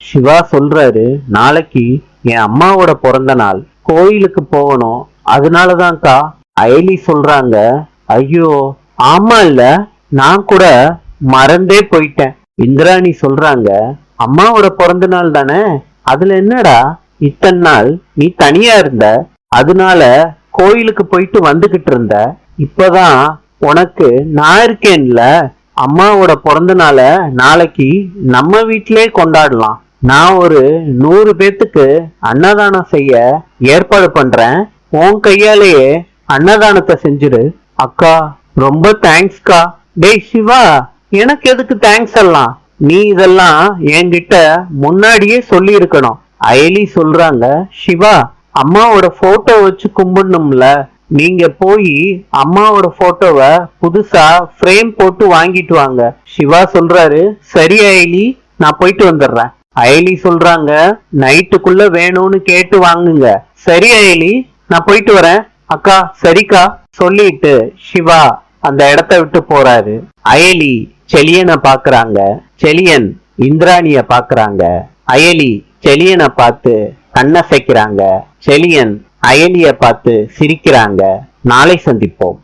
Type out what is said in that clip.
சிவா சொல்றாரு, நாளைக்கு என் அம்மாவோட பிறந்த நாள், கோயிலுக்கு போகணும், அதனாலதான்க்கா. அயலி சொல்றாங்க, ஐயோ ஆமா இல்ல, நான் கூட மறந்தே போயிட்டேன். இந்திராணி சொல்றாங்க, அம்மாவோட பிறந்த நாள் தானே, அதுல என்னடா, இத்தனை நாள் நீ தனியா இருந்த, அதனால கோயிலுக்கு போயிட்டு வந்துகிட்டு இருந்த, இப்பதான் உனக்கு நான் இருக்கேன்ல, அம்மாவோட பிறந்த நாள நாளைக்கு நம்ம வீட்டிலே கொண்டாடலாம். நான் ஒரு 100 பேத்துக்கு அன்னதானம் செய்ய ஏற்பாடு பண்றேன், உன் கையாலேயே அன்னதானத்தை செஞ்சிரு. அக்கா ரொம்ப தேங்க்ஸ்கா. டேய் சிவா, எனக்கு எதுக்கு தேங்க்ஸ் எல்லாம், நீ இதெல்லாம் என்கிட்ட முன்னாடியே சொல்லி இருக்கணும். அயலி சொல்றாங்க, சிவா அம்மாவோட போட்டோ வச்சு கும்பிடணும்ல, நீங்க போய் அம்மாவோட போட்டோவை புதுசா ஃப்ரேம் போட்டு வாங்கிட்டு வாங்க. சிவா சொல்றாரு, சரி அயலி, நான் போயிட்டு வந்துடுறேன். அயலி சொல்றாங்க, நைட்டுக்குள்ள வேணும்னு கேட்டு வாங்குங்க. சரி அயலி, நான் போயிட்டு வரேன். அக்கா சரிக்கா சொல்லிட்டு சிவா அந்த இடத்த விட்டு போறாரு. அயலி செலியனை பாக்குறாங்க, செலியன் இந்திராணிய பாக்குறாங்க. அயலி செலியனை பார்த்து கண்ணசைக்கிறாங்க, செலியன் அயலிய பார்த்து சிரிக்கிறாங்க. நாளை சந்திப்போம்.